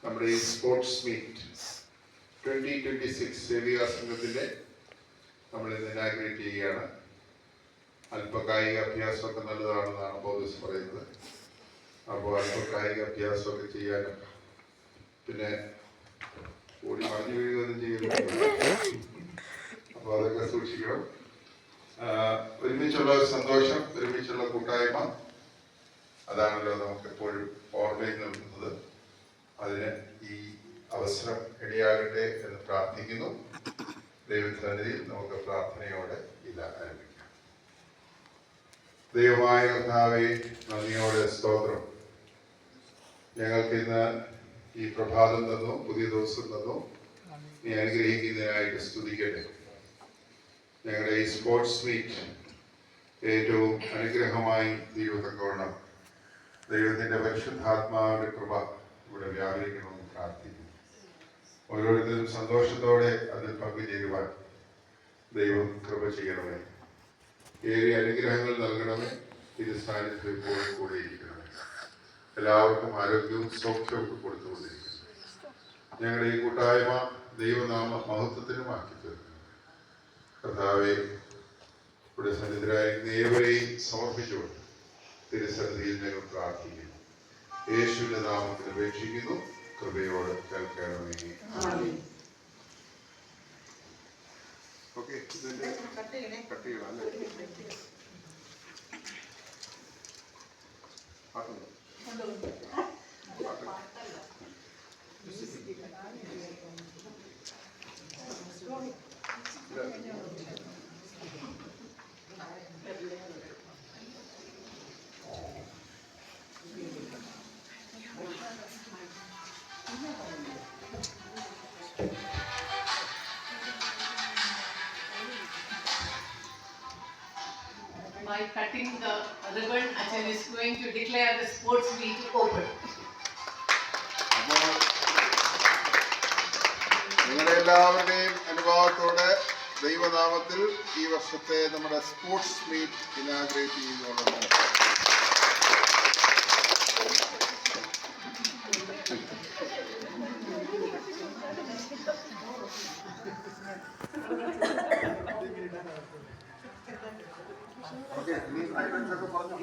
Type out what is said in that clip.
നമ്മുടെ ഈ sports meet 2026 Sevika സംഘത്തിൻ്റെ നമ്മൾ ഇന്ന് ഇനാഗ്രേറ്റ് ചെയ്യുകയാണ്. അല്പകായിക അഭ്യാസമൊക്കെ നല്ലതാണെന്നാണ് പൗലോസ് പറയുന്നത്. അപ്പോൾ അല്പകായിക അഭ്യാസമൊക്കെ ചെയ്യാനും പിന്നെ ഓടി മറിഞ്ഞു വീഴുകയൊന്നും ചെയ്യുന്നു. അപ്പോൾ അതൊക്കെ സൂക്ഷിക്കണം. ഒരുമിച്ചുള്ള സന്തോഷം, ഒരുമിച്ചുള്ള കൂട്ടായ്മ, അതാണല്ലോ നമുക്ക് എപ്പോഴും ഓർമ്മയിൽ നിൽക്കുന്നത്. അതിന് ഈ അവസരം ഇടയാകട്ടെ എന്ന് പ്രാർത്ഥിക്കുന്നു. ദൈവസന്നിധിയിൽ നമുക്ക് പ്രാർത്ഥനയോടെ ഇത് ആരംഭിക്കാം. ദൈവമായ കർത്താവേ, നന്ദിയോടെ സ്തോത്രം. ഞങ്ങൾക്ക് ഇന്ന് ഈ പ്രഭാതം തന്നു, പുതിയ ദിവസം തന്നു. നീ അനുഗ്രഹിക്കുന്നതിനായിട്ട് സ്തുതിക്കട്ടെ. ഞങ്ങളുടെ ഈ സ്പോർട്സ് മീറ്റ് ഏറ്റവും അനുഗ്രഹമായി തീരുവതക്കവണ്ണം ദൈവത്തിൻ്റെ പരിശുദ്ധാത്മാവിൻ്റെ കൃപ ഇവിടെ വ്യാപരിക്കണമെന്ന് പ്രാർത്ഥിക്കുന്നു. ഓരോരുത്തരും സന്തോഷത്തോടെ അതിൽ പങ്കുചേരുവാൻ ദൈവം കൃപ ചെയ്യണമേ. ഏറിയ അനുഗ്രഹങ്ങൾ നൽകണമേ. ഇത് സ്ഥാനത്ത് എപ്പോഴും കൂടെ ഇരിക്കണമേ. എല്ലാവർക്കും ആരോഗ്യവും സൗഖ്യവും കൊടുത്തുകൊണ്ടിരിക്കുന്നു. ഞങ്ങളുടെ ഈ കൂട്ടായ്മ ദൈവനാമ മഹത്വത്തിനുമാക്കി തീർക്കുന്നു. കർത്താവെ, ഇവിടെ സന്നിധരായിരിക്കുന്ന ഏവരെയും സമർപ്പിച്ചുകൊണ്ട് തിരുസന്നിധിയിൽ ഞങ്ങൾ പ്രാർത്ഥിക്കുന്നു. യേശുവിന്റെ നാമത്തിൽ അപേക്ഷിക്കുന്നു. കൃപയോട് കേൾക്കണമേ. Okay, By cutting the ribbon, Achan is going to declare the sports meet open. നിങ്ങളുടെ എല്ലാവരുടെയും അനുഭവത്തോടെ ദൈവനാമത്തിൽ ഈ വർഷത്തെ നമ്മുടെ സ്പോർട്സ് മീറ്റ് ഇനാഗ്രേറ്റ് ചെയ്യുന്നുണ്ടെന്ന് ഓക്കെ. നീ ഐറ്റംസ് ഒക്കെ പറഞ്ഞു.